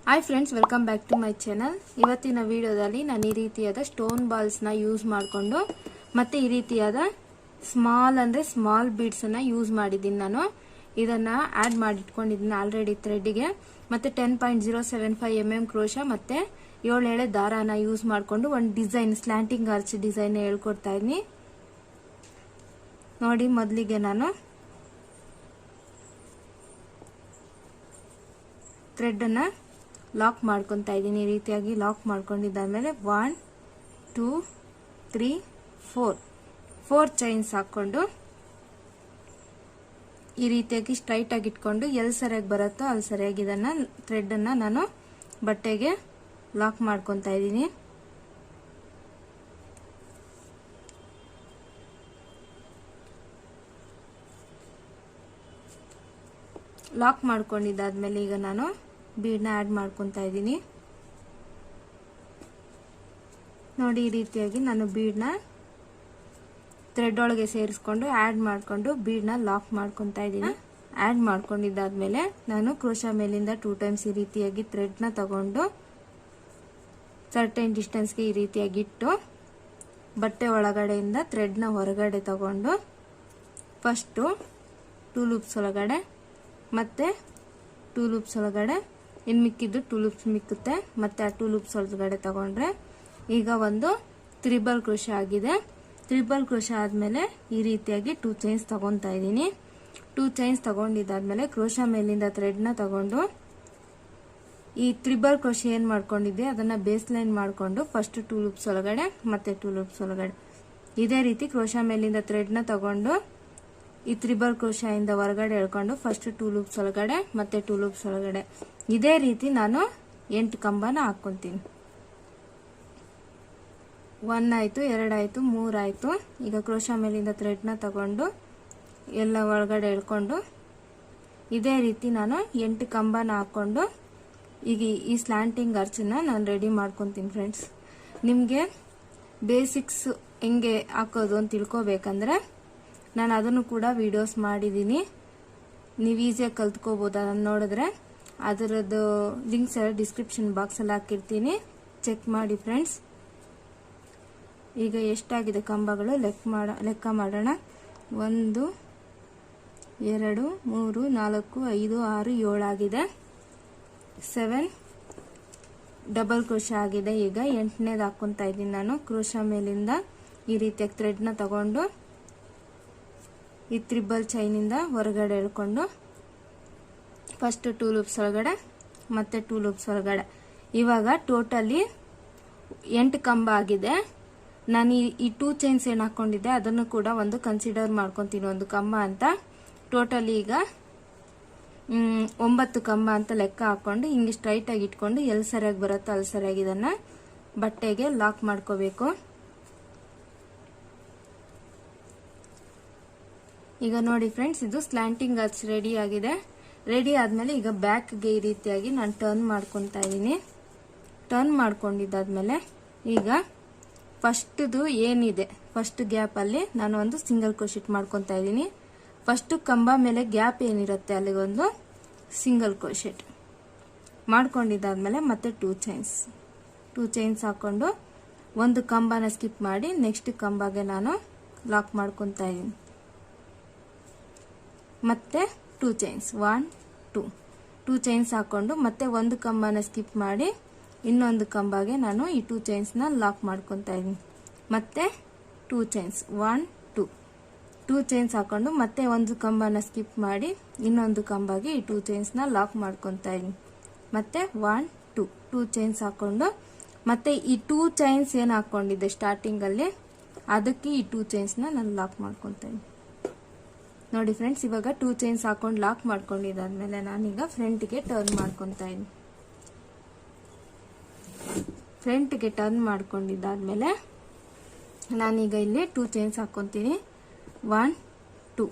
Hi friends, welcome back to my channel. ಇವತ್ತಿನ ವಿಡಿಯೋದಲ್ಲಿ ನಾನು ಈ ರೀತಿಯಾದ ಸ್ಟೋನ್ ಬಾಲ್ಸ್ನ ಯೂಸ್ ಮಾಡಿಕೊಂಡು ಮತ್ತೆ ಈ ರೀತಿಯಾದ ಸ್ಮಾಲ್ ಬೀಡ್ಸನ್ನು ಯೂಸ್ ಮಾಡಿದ್ದೀನಿ. ನಾನು ಇದನ್ನು ಆ್ಯಡ್ ಮಾಡಿಟ್ಕೊಂಡಿದ್ದೀನಿ ಆಲ್ರೆಡಿ ಥ್ರೆಡ್ಗೆ. ಮತ್ತೆ 10.075 mm ಕ್ರೋಶ ಮತ್ತೆ 7 ಎಳೆ ದಾರಾನ ಯೂಸ್ ಮಾಡಿಕೊಂಡು ಒಂದು ಡಿಸೈನ್ ಸ್ಲ್ಯಾಂಟಿಂಗ್ ಆರ್ಚ್ ಡಿಸೈನ್ ಹೇಳ್ಕೊಡ್ತಾ ಇದ್ದೀನಿ. ನೋಡಿ, ಮೊದಲಿಗೆ ನಾನು ಥ್ರೆಡ್ಡನ್ನು ಲಾಕ್ ಮಾಡ್ಕೊತಾ ಇದ್ದೀನಿ. ಈ ರೀತಿಯಾಗಿ ಲಾಕ್ ಮಾಡ್ಕೊಂಡಿದ್ದಾದ್ಮೇಲೆ 1 2 3 4 ಚೈನ್ಸ್ ಹಾಕೊಂಡು ಈ ರೀತಿಯಾಗಿ ಸ್ಟ್ರೈಟ್ ಆಗಿ ಇಟ್ಕೊಂಡು ಎಲ್ಲಿ ಸರಿಯಾಗಿ ಬರುತ್ತೋ ಅಲ್ಲಿ ಸರಿಯಾಗಿ ಇದನ್ನ ಥ್ರೆಡ್ ಅನ್ನ ನಾನು ಬಟ್ಟೆಗೆ ಲಾಕ್ ಮಾಡ್ಕೊತಾ ಇದ್ದೀನಿ. ಲಾಕ್ ಮಾಡ್ಕೊಂಡಿದ್ದಾದ್ಮೇಲೆ ಈಗ ನಾನು ಬೀಡ್ನ ಆ್ಯಡ್ ಮಾಡ್ಕೊತಾ ಇದ್ದೀನಿ. ನೋಡಿ, ಈ ರೀತಿಯಾಗಿ ನಾನು ಬೀಡ್ನ ಥ್ರೆಡ್ ಒಳಗೆ ಸೇರಿಸ್ಕೊಂಡು ಆ್ಯಡ್ ಮಾಡಿಕೊಂಡು ಬೀಡ್ನ ಲಾಕ್ ಮಾಡ್ಕೊತಾ ಇದ್ದೀನಿ. ಆ್ಯಡ್ ಮಾಡ್ಕೊಂಡಿದ್ದಾದ್ಮೇಲೆ ನಾನು ಕ್ರೋಶಾ ಮೇಲಿಂದ 2 ಟೈಮ್ಸ್ ಈ ರೀತಿಯಾಗಿ ಥ್ರೆಡ್ನ ತಗೊಂಡು ಸರ್ಟೈನ್ ಡಿಸ್ಟೆನ್ಸ್ಗೆ ಈ ರೀತಿಯಾಗಿ ಇಟ್ಟು ಬಟ್ಟೆ ಒಳಗಡೆಯಿಂದ ಥ್ರೆಡ್ನ ಹೊರಗಡೆ ತಗೊಂಡು ಫಸ್ಟು 2 ಲೂಪ್ಸ್ ಒಳಗಡೆ ಮತ್ತೆ 2 ಲೂಪ್ಸ್ ಒಳಗಡೆ ಇನ್ನು ಮಿಕ್ಕಿದ್ದು 2 ಲೂಪ್ಸ್ ಮಿಕ್ಕುತ್ತೆ. ಮತ್ತೆ ಆ 2 ಲೂಪ್ಸ್ ಒಳಗಡೆ ತಗೊಂಡ್ರೆ ಈಗ ಒಂದು ತ್ರಿಬಲ್ ಕ್ರೋಶ ಆಗಿದೆ. ತ್ರಿಬಲ್ ಕ್ರೋಶ ಆದ್ಮೇಲೆ ಈ ರೀತಿಯಾಗಿ 2 ಚೈನ್ಸ್ ತಗೊಂತಾ ಇದ್ದೀನಿ. 2 ಚೈನ್ಸ್ ತಗೊಂಡಿದ್ದಾದ್ಮೇಲೆ ಕ್ರೋಶಾ ಮೇಲಿಂದ ಥ್ರೆಡ್ನ ತಗೊಂಡು ಈ ತ್ರಿಬಲ್ ಕ್ರೋಶ ಏನ್ ಮಾಡ್ಕೊಂಡಿದ್ದೆ ಅದನ್ನ ಬೇಸ್ ಲೈನ್ ಮಾಡ್ಕೊಂಡು ಫಸ್ಟ್ 2 ಲೂಪ್ಸ್ ಒಳಗಡೆ ಮತ್ತೆ 2 ಲೂಪ್ಸ್ ಒಳಗಡೆ ಇದೇ ರೀತಿ ಕ್ರೋಶಾ ಮೇಲಿಂದ ಥ್ರೆಡ್ನ ತಗೊಂಡು ಈ ತ್ರಿಬಲ್ ಕ್ರೋಶಾ ಇಂದ ಹೊರಗಡೆ ಎಳ್ಕೊಂಡು ಫಸ್ಟ್ 2 ಲೂಪ್ಸ್ ಒಳಗಡೆ ಮತ್ತೆ 2 ಲೂಪ್ಸ್ ಒಳಗಡೆ ಇದೇ ರೀತಿ ನಾನು 8 ಕಂಬನ ಹಾಕೊಂತೀನಿ. 1 ಆಯ್ತು, 2 ಆಯ್ತು, 3 ಆಯ್ತು. ಈಗ ಕ್ರೋಶಾ ಮೇಲಿಂದ ಥ್ರೆಡ್ನ ತಗೊಂಡು ಎಲ್ಲ ಒಳಗಡೆ ಎಳ್ಕೊಂಡು ಇದೇ ರೀತಿ ನಾನು 8 ಕಂಬನ ಹಾಕೊಂಡು ಈಗ ಈ ಸ್ಲ್ಯಾಂಟಿಂಗ್ ಆರ್ಚನ್ನ ನಾನು ರೆಡಿ ಮಾಡ್ಕೊತೀನಿ. ಫ್ರೆಂಡ್ಸ್, ನಿಮಗೆ ಬೇಸಿಕ್ಸ್ ಹೆಂಗೆ ಹಾಕೋದು ಅಂತ ತಿಳ್ಕೊಬೇಕಂದ್ರೆ ನಾನು ಅದನ್ನು ಕೂಡ ವಿಡಿಯೋಸ್ ಮಾಡಿದ್ದೀನಿ. ನೀವು ಈಸಿಯಾಗಿ ಕಲ್ತ್ಕೋಬೋದು. ಅದನ್ನು ನೋಡಿದ್ರೆ ಅದರದ್ದು ಲಿಂಕ್ಸ್ ಎಲ್ಲ ಡಿಸ್ಕ್ರಿಪ್ಷನ್ ಬಾಕ್ಸಲ್ಲಿ ಹಾಕಿರ್ತೀನಿ, ಚೆಕ್ ಮಾಡಿ ಫ್ರೆಂಡ್ಸ್. ಈಗ ಎಷ್ಟಾಗಿದೆ ಕಂಬಗಳು ಲೆಕ್ಕ ಮಾಡೋಣ. 1 2 3 4 5 6 7 ಆಗಿದೆ. 7 ಡಬಲ್ ಕ್ರೋಶ ಆಗಿದೆ. ಈಗ 8ನೇದು ಹಾಕೊಂತಾ ಇದ್ದೀನಿ ನಾನು. ಕ್ರೋಶಾ ಮೇಲಿಂದ ಈ ರೀತಿಯಾಗಿ ಥ್ರೆಡ್ನ ತಗೊಂಡು ಈ ತ್ರಿಬಲ್ ಚೈನಿಂದ ಹೊರಗಡೆ ಎಳ್ಕೊಂಡು ಫಸ್ಟ್ 2 ಲೂಪ್ಸ್ ಒಳಗಡೆ ಮತ್ತೆ 2 ಲೂಪ್ಸ್ ಒಳಗಡೆ ಇವಾಗ ಟೋಟಲಿ 8 ಕಂಬ ಆಗಿದೆ. ನಾನು ಈ 2 ಚೈನ್ಸ್ ಏನು ಹಾಕೊಂಡಿದ್ದೆ ಅದನ್ನು ಕೂಡ ಒಂದು ಕನ್ಸಿಡರ್ ಮಾಡ್ಕೊತೀನಿ, ಒಂದು ಕಂಬ ಅಂತ. ಟೋಟಲಿ ಈಗ 9 ಕಂಬ ಅಂತ ಲೆಕ್ಕ ಹಾಕೊಂಡು ಹಿಂಗೆ ಸ್ಟ್ರೈಟ್ ಆಗಿ ಇಟ್ಕೊಂಡು ಎಲ್ಲಿ ಸರಿಯಾಗಿ ಬರುತ್ತೋ ಅಲ್ಲಿ ಸರಿಯಾಗಿ ಇದನ್ನ ಬಟ್ಟೆಗೆ ಲಾಕ್ ಮಾಡ್ಕೋಬೇಕು. ಈಗ ನೋಡಿ ಫ್ರೆಂಡ್ಸ್, ಇದು ಸ್ಲ್ಯಾಂಟಿಂಗ್ ಆರ್ಚ್ ರೆಡಿ ಆಗಿದೆ. ರೆಡಿ ಆದ್ಮೇಲೆ ಈಗ ಬ್ಯಾಕ್ಗೆ ಈ ರೀತಿಯಾಗಿ ನಾನು ಟರ್ನ್ ಮಾಡ್ಕೊತಾ ಇದ್ದೀನಿ. ಟರ್ನ್ ಮಾಡ್ಕೊಂಡಿದ್ದಾದ್ಮೇಲೆ ಈಗ ಫಸ್ಟ್ದು ಏನಿದೆ ಫಸ್ಟ್ ಗ್ಯಾಪ್ ಅಲ್ಲಿ ನಾನು ಒಂದು ಸಿಂಗಲ್ ಕ್ರೋಶೆಟ್ ಮಾಡ್ಕೊತಾ ಇದ್ದೀನಿ. ಫಸ್ಟ್ ಕಂಬ ಮೇಲೆ ಗ್ಯಾಪ್ ಏನಿರುತ್ತೆ ಅಲ್ಲಿಗೊಂದು ಸಿಂಗಲ್ ಕ್ರೋಶೆಟ್ ಮಾಡ್ಕೊಂಡಿದ್ದಾದ್ಮೇಲೆ ಮತ್ತೆ 2 ಚೈನ್ಸ್ ಹಾಕೊಂಡು ಒಂದು ಕಂಬನ ಸ್ಕಿಪ್ ಮಾಡಿ ನೆಕ್ಸ್ಟ್ ಕಂಬಗೆ ನಾನು ಲಾಕ್ ಮಾಡ್ಕೊತಾ ಇದ್ದೀನಿ. ಮತ್ತೆ 2 ಚೈನ್ಸ್ 1 2 ಚೈನ್ಸ್ ಹಾಕೊಂಡು ಮತ್ತೆ ಒಂದು ಕಂಬನ ಸ್ಕಿಪ್ ಮಾಡಿ ಇನ್ನೊಂದು ಕಂಬಗೆ ನಾನು ಈ 2 ಚೈನ್ಸ್ನ ಲಾಕ್ ಮಾಡ್ಕೊತಾ ಇದ್ದೀನಿ. ಮತ್ತೆ 2 ಚೈನ್ಸ್ 1 2 ಚೈನ್ಸ್ ಹಾಕೊಂಡು ಮತ್ತೆ ಒಂದು ಕಂಬನ ಸ್ಕಿಪ್ ಮಾಡಿ ಇನ್ನೊಂದು ಕಂಬಗೆ ಈ 2 ಚೈನ್ಸ್ನ ಲಾಕ್ ಮಾಡ್ಕೊತಾ ಇದ್ದೀನಿ. ಮತ್ತೆ 1 2 ಚೈನ್ಸ್ ಹಾಕೊಂಡು ಮತ್ತೆ ಈ 2 ಚೈನ್ಸ್ ಏನು ಹಾಕೊಂಡಿದ್ದೆ ಸ್ಟಾರ್ಟಿಂಗ್ ಅಲ್ಲಿ ಅದಕ್ಕೆ ಈ 2 ಚೈನ್ಸ್ನ ನಾನು ಲಾಕ್ ಮಾಡ್ಕೊತಾ ಇದ್ದೀನಿ. ನೋಡಿ ಫ್ರೆಂಡ್ಸ್, ಇವಾಗ 2 ಚೈನ್ಸ್ ಹಾಕೊಂಡು ಲಾಕ್ ಮಾಡ್ಕೊಂಡಿದ್ದಾದ್ಮೇಲೆ ನಾನೀಗ ಫ್ರಂಟ್ಗೆ ಟರ್ನ್ ಮಾಡ್ಕೊತಾ ಇದ್ದೀನಿ. ಫ್ರಂಟ್ಗೆ ಟರ್ನ್ ಮಾಡ್ಕೊಂಡಿದ್ದಾದ್ಮೇಲೆ ನಾನೀಗ ಇಲ್ಲಿ 2 ಚೈನ್ಸ್ ಹಾಕೊಂತೀನಿ. 1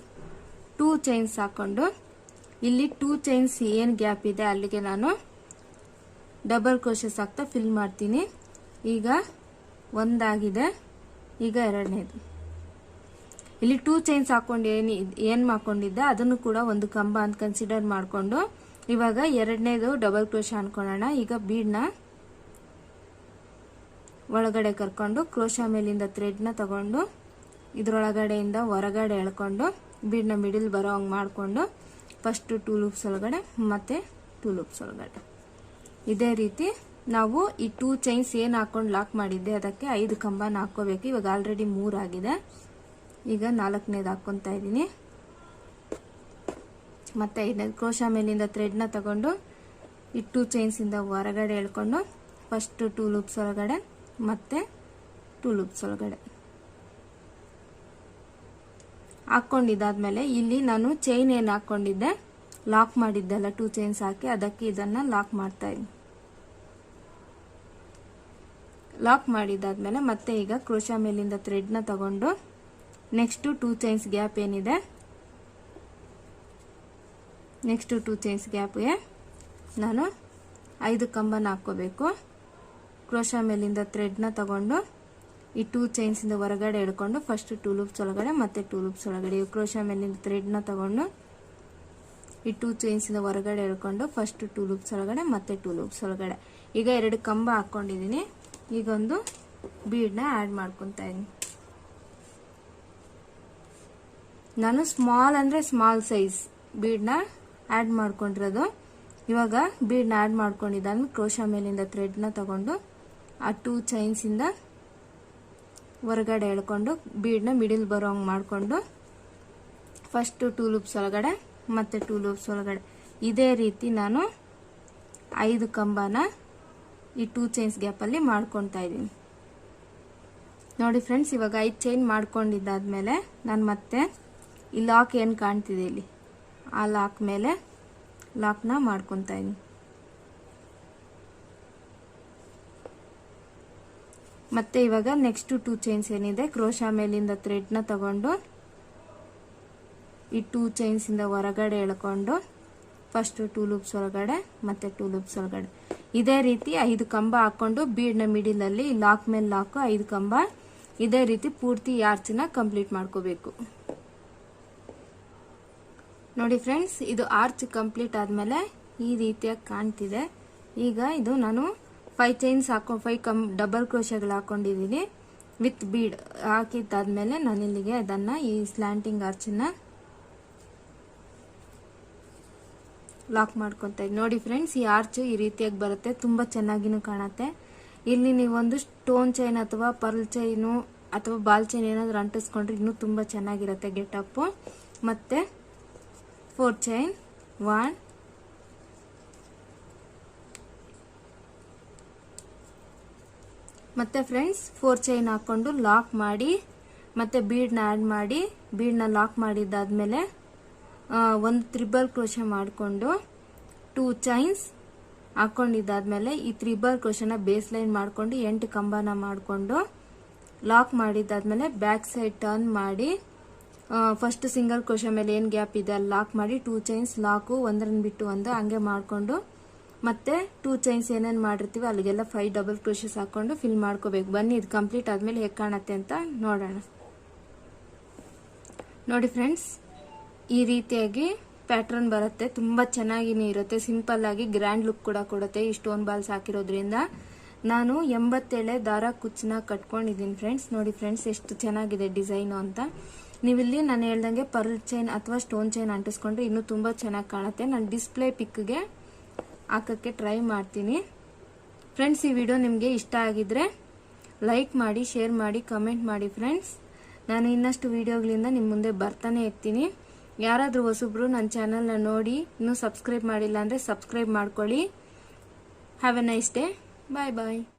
2 ಚೈನ್ಸ್ ಹಾಕೊಂಡು ಇಲ್ಲಿ 2 ಚೈನ್ಸ್ ಏನು ಗ್ಯಾಪ್ ಇದೆ ಅಲ್ಲಿಗೆ ನಾನು ಡಬಲ್ ಕ್ರೋಶಸ್ ಹಾಕ್ತಾ ಫಿಲ್ ಮಾಡ್ತೀನಿ. ಈಗ ಒಂದಾಗಿದೆ, ಈಗ 2ನೇದು. ಇಲ್ಲಿ 2 ಚೈನ್ಸ್ ಹಾಕೊಂಡು ಏನ್ ಹಾಕೊಂಡಿದ್ದೆ ಅದನ್ನು ಕೂಡ ಒಂದು ಕಂಬ ಅಂತ ಕನ್ಸಿಡರ್ ಮಾಡ್ಕೊಂಡು ಇವಾಗ ಎರಡನೇದು ಡಬಲ್ ಕ್ರೋಶಾ ಅನ್ಕೊಳ್ಳೋಣ. ಈಗ ಬೀಡ್ನ ಒಳಗಡೆ ಕರ್ಕೊಂಡು ಕ್ರೋಶಾ ಮೇಲಿಂದ ಥ್ರೆಡ್ನ ತಗೊಂಡು ಇದ್ರೊಳಗಡೆಯಿಂದ ಹೊರಗಡೆ ಎಳ್ಕೊಂಡು ಬೀಡ್ನ ಮಿಡಿಲ್ ಬರೋ ಹಂಗೆ ಮಾಡಿಕೊಂಡು ಫಸ್ಟ್ 2 ಲೂಪ್ಸ್ ಒಳಗಡೆ ಮತ್ತೆ 2 ಲೂಪ್ಸ್ ಒಳಗಡೆ ಇದೇ ರೀತಿ ನಾವು ಈ 2 ಚೈನ್ಸ್ ಏನು ಹಾಕೊಂಡು ಲಾಕ್ ಮಾಡಿದ್ದೆ ಅದಕ್ಕೆ 5 ಕಂಬನ ಹಾಕೋಬೇಕು. ಇವಾಗ ಆಲ್ರೆಡಿ 3 ಆಗಿದೆ. ಈಗ 4ನೇದು ಹಾಕ್ಕೊಂತ ಇದ್ದೀನಿ. ಮತ್ತೆ 5ನೇದು ಕ್ರೋಶಾ ಮೇಲಿಂದ ಥ್ರೆಡ್ನ ತಗೊಂಡು ಈ 2 ಚೈನ್ಸಿಂದ ಹೊರಗಡೆ ಎಳ್ಕೊಂಡು ಫಸ್ಟ್ 2 ಲೂಪ್ಸ್ ಒಳಗಡೆ ಮತ್ತೆ 2 ಲೂಪ್ಸ್ ಒಳಗಡೆ ಹಾಕೊಂಡಿದ್ದಾದ್ಮೇಲೆ ಇಲ್ಲಿ ನಾನು ಚೈನ್ ಏನು ಹಾಕೊಂಡಿದ್ದೆ ಲಾಕ್ ಮಾಡಿದ್ದೆಲ್ಲ 2 ಚೈನ್ಸ್ ಹಾಕಿ ಅದಕ್ಕೆ ಇದನ್ನ ಲಾಕ್ ಮಾಡ್ತಾ ಇದ್ದೀನಿ. ಲಾಕ್ ಮಾಡಿದ್ದಾದ್ಮೇಲೆ ಮತ್ತೆ ಈಗ ಕ್ರೋಶಾ ಮೇಲಿಂದ ಥ್ರೆಡ್ನ ತಗೊಂಡು ನೆಕ್ಸ್ಟ್ 2 ಚೈನ್ಸ್ ಗ್ಯಾಪ್ ಏನಿದೆ ನೆಕ್ಸ್ಟ್ 2 ಚೈನ್ಸ್ ಗ್ಯಾಪ್ಗೆ ನಾನು 5 ಕಂಬನ ಹಾಕೋಬೇಕು. ಕ್ರೋಶಾ ಮೇಲಿಂದ ಥ್ರೆಡ್ನ ತಗೊಂಡು ಈ 2 ಚೈನ್ಸಿಂದ ಹೊರಗಡೆ ಎಳ್ಕೊಂಡು ಫಸ್ಟ್ 2 ಲೂಪ್ಸ್ ಒಳಗಡೆ ಮತ್ತೆ 2 ಲೂಪ್ಸ್ ಒಳಗಡೆ ಕ್ರೋಶಾ ಮೇಲಿಂದ ಥ್ರೆಡ್ನ ತಗೊಂಡು ಈ 2 ಚೈನ್ಸಿಂದ ಹೊರಗಡೆ ಎಳ್ಕೊಂಡು ಫಸ್ಟ್ 2 ಲೂಪ್ಸ್ ಒಳಗಡೆ ಮತ್ತೆ 2 ಲೂಪ್ಸ್ ಒಳಗಡೆ ಈಗ 2 ಕಂಬ ಹಾಕೊಂಡಿದ್ದೀನಿ. ಈಗ ಒಂದು ಬೀಡ್ನ ಆ್ಯಡ್ ಮಾಡ್ಕೊತ ಇದ್ದೀನಿ. ನಾನು ಸ್ಮಾಲ್ ಅಂದರೆ ಸ್ಮಾಲ್ ಸೈಜ್ ಬೀಡ್ನ ಆ್ಯಡ್ ಮಾಡ್ಕೊಂಡಿರೋದು. ಇವಾಗ ಬೀಡ್ನ ಆ್ಯಡ್ ಮಾಡ್ಕೊಂಡಿದ್ದಾದ್ಮೇಲೆ ಕ್ರೋಶಾ ಮೇಲಿಂದ ಥ್ರೆಡ್ನ ತಗೊಂಡು ಆ 2 ಚೈನ್ಸಿಂದ ಹೊರಗಡೆ ಎಳ್ಕೊಂಡು ಬೀಡ್ನ ಮಿಡಿಲ್ ಬರೋ ಹಂಗೆ ಮಾಡಿಕೊಂಡು ಫಸ್ಟ್ 2 ಲೂಪ್ಸ್ ಒಳಗಡೆ ಮತ್ತೆ 2 ಲೂಪ್ಸ್ ಒಳಗಡೆ ಇದೇ ರೀತಿ ನಾನು 5 ಕಂಬನ ಈ 2 ಚೈನ್ಸ್ ಗ್ಯಾಪಲ್ಲಿ ಮಾಡ್ಕೊತಾ ಇದ್ದೀನಿ. ನೋಡಿ ಫ್ರೆಂಡ್ಸ್, ಇವಾಗ 5 ಚೈನ್ ಮಾಡ್ಕೊಂಡಿದ್ದಾದ್ಮೇಲೆ ನಾನು ಮತ್ತೆ ಈ ಲಾಕ್ ಏನು ಕಾಣ್ತಿದೆ ಇಲ್ಲಿ ಆ ಲಾಕ್ ಮೇಲೆ ಲಾಕ್ನ ಮಾಡ್ಕೊತಾ ಇದ್ದೀನಿ. ಮತ್ತೆ ಇವಾಗ ನೆಕ್ಸ್ಟ್ 2 ಚೈನ್ಸ್ ಏನಿದೆ ಕ್ರೋಶಾ ಮೇಲಿಂದ ಥ್ರೆಡ್ನ ತಗೊಂಡು ಈ 2 ಚೈನ್ಸಿಂದ ಹೊರಗಡೆ ಎಳ್ಕೊಂಡು ಫಸ್ಟ್ 2 ಲೂಪ್ಸ್ ಒಳಗಡೆ ಮತ್ತೆ 2 ಲೂಪ್ಸ್ ಒಳಗಡೆ ಇದೇ ರೀತಿ 5 ಕಂಬ ಹಾಕೊಂಡು ಬೀಡ್ನ ಮಿಡಿಲಲ್ಲಿ ಲಾಕ್ ಮೇಲೆ ಲಾಕು 5 ಕಂಬ ಇದೇ ರೀತಿ ಪೂರ್ತಿ ಆರ್ಚನ್ನ ಕಂಪ್ಲೀಟ್ ಮಾಡ್ಕೋಬೇಕು. ನೋಡಿ ಫ್ರೆಂಡ್ಸ್, ಇದು ಆರ್ಚ್ ಕಂಪ್ಲೀಟ್ ಆದ್ಮೇಲೆ ಈ ರೀತಿಯಾಗಿ ಕಾಣ್ತಿದೆ. ಈಗ ಇದು ನಾನು 5 ಚೈನ್ಸ್ ಹಾಕೊಂಡು 5 ಡಬಲ್ ಕ್ರೋಶಗಳು ಹಾಕೊಂಡಿದ್ದೀನಿ ವಿತ್ ಬೀಡ್ ಹಾಕಿದ್ದಾದ್ಮೇಲೆ ನಾನು ಇಲ್ಲಿಗೆ ಅದನ್ನ ಈ ಸ್ಲ್ಯಾಂಟಿಂಗ್ ಆರ್ಚನ್ನ ಲಾಕ್ ಮಾಡ್ಕೊತಾ ಇದ್ದೀನಿ. ನೋಡಿ ಫ್ರೆಂಡ್ಸ್, ಈ ಆರ್ಚ್ ಈ ರೀತಿಯಾಗಿ ಬರುತ್ತೆ, ತುಂಬಾ ಚೆನ್ನಾಗಿನೂ ಕಾಣುತ್ತೆ. ಇಲ್ಲಿ ನೀವೊಂದು ಸ್ಟೋನ್ ಚೈನ್ ಅಥವಾ ಪರ್ಲ್ ಚೈನು ಅಥವಾ ಬಾಲ್ ಚೈನ್ ಏನಾದರೂ ಅಂಟಿಸ್ಕೊಂಡ್ರೆ ಇನ್ನೂ ತುಂಬಾ ಚೆನ್ನಾಗಿರುತ್ತೆ ಗೆಟಪ್. ಮತ್ತೆ 4 ಚೈನ್ 1 ಮತ್ತೆ ಫ್ರೆಂಡ್ಸ್ 4 ಚೈನ್ ಹಾಕೊಂಡು ಲಾಕ್ ಮಾಡಿ ಮತ್ತೆ ಬೀಡ್ನ ಆ್ಯಡ್ ಮಾಡಿ ಬೀಡ್ನ ಲಾಕ್ ಮಾಡಿದ್ದಾದ್ಮೇಲೆ ಒಂದು ತ್ರಿಬಲ್ ಕ್ರೋಶೆ ಮಾಡಿಕೊಂಡು 2 ಚೈನ್ಸ್ ಹಾಕೊಂಡಿದ್ದಾದ್ಮೇಲೆ ಈ ತ್ರಿಬಲ್ ಕ್ರೋಶೆನ ಬೇಸ್ ಲೈನ್ ಮಾಡಿಕೊಂಡು 8 ಕಂಬನ ಮಾಡಿಕೊಂಡು ಲಾಕ್ ಮಾಡಿದ್ದಾದ್ಮೇಲೆ ಬ್ಯಾಕ್ ಸೈಡ್ ಟರ್ನ್ ಮಾಡಿ ಫಸ್ಟ್ ಸಿಂಗಲ್ ಕ್ರೋಶೆ ಮೇಲೆ ಏನು ಗ್ಯಾಪ್ ಇದೆ ಅಲ್ಲಿ ಲಾಕ್ ಮಾಡಿ 2 ಚೈನ್ಸ್ ಲಾಕು ಒಂದರನ್ನು ಬಿಟ್ಟು ಒಂದು ಹಂಗೆ ಮಾಡಿಕೊಂಡು ಮತ್ತೆ 2 ಚೈನ್ಸ್ ಏನೇನು ಮಾಡಿರ್ತೀವಿ ಅಲ್ಲಿಗೆಲ್ಲ 5 ಡಬಲ್ ಕ್ರೋಶೆಸ್ ಹಾಕೊಂಡು ಫಿಲ್ ಮಾಡ್ಕೋಬೇಕು. ಬನ್ನಿ ಇದು ಕಂಪ್ಲೀಟ್ ಆದ್ಮೇಲೆ ಹೇಗೆ ಕಾಣುತ್ತೆ ಅಂತ ನೋಡೋಣ. ನೋಡಿ ಫ್ರೆಂಡ್ಸ್, ಈ ರೀತಿಯಾಗಿ ಪ್ಯಾಟರ್ನ್ ಬರುತ್ತೆ, ತುಂಬಾ ಚೆನ್ನಾಗಿನೇ ಇರುತ್ತೆ, ಸಿಂಪಲ್ ಆಗಿ ಗ್ರ್ಯಾಂಡ್ ಲುಕ್ ಕೂಡ ಕೊಡುತ್ತೆ. ಈ ಸ್ಟೋನ್ ಬಾಲ್ಸ್ ಹಾಕಿರೋದ್ರಿಂದ ನಾನು 87 ದಾರ ಕುಚ್ಚನ್ನ ಕಟ್ಕೊಂಡಿದ್ದೀನಿ ಫ್ರೆಂಡ್ಸ್. ನೋಡಿ ಫ್ರೆಂಡ್ಸ್, ಎಷ್ಟು ಚೆನ್ನಾಗಿದೆ ಡಿಸೈನು ಅಂತ. ನೀವಿಲ್ಲಿ ನಾನು ಹೇಳ್ದಂಗೆ ಪರ್ಲ್ ಚೈನ್ ಅಥವಾ ಸ್ಟೋನ್ ಚೈನ್ ಅಂಟಿಸ್ಕೊಂಡ್ರೆ ಇನ್ನೂ ತುಂಬಾ ಚೆನ್ನಾಗಿ ಕಾಣುತ್ತೆ. ನಾನು ಡಿಸ್ಪ್ಲೇ ಪಿಕ್ಗೆ ಹಾಕಕ್ಕೆ ಟ್ರೈ ಮಾಡ್ತೀನಿ. ಫ್ರೆಂಡ್ಸ್, ಈ ವಿಡಿಯೋ ನಿಮಗೆ ಇಷ್ಟ ಆಗಿದ್ರೆ ಲೈಕ್ ಮಾಡಿ, ಶೇರ್ ಮಾಡಿ, ಕಮೆಂಟ್ ಮಾಡಿ ಫ್ರೆಂಡ್ಸ್. ನಾನು ಇನ್ನಷ್ಟು ವಿಡಿಯೋಗಳಿಂದ ನಿಮ್ಮ ಮುಂದೆ ಬರ್ತಾನೆ ಇರ್ತೀನಿ. ಯಾರಾದರೂ ಹೊಸಬ್ರು ನನ್ನ ಚಾನಲ್ನ ನೋಡಿ ಇನ್ನೂ ಸಬ್ಸ್ಕ್ರೈಬ್ ಮಾಡಿಲ್ಲ ಅಂದರೆ ಸಬ್ಸ್ಕ್ರೈಬ್ ಮಾಡ್ಕೊಳ್ಳಿ. Have a nice day. Bye bye.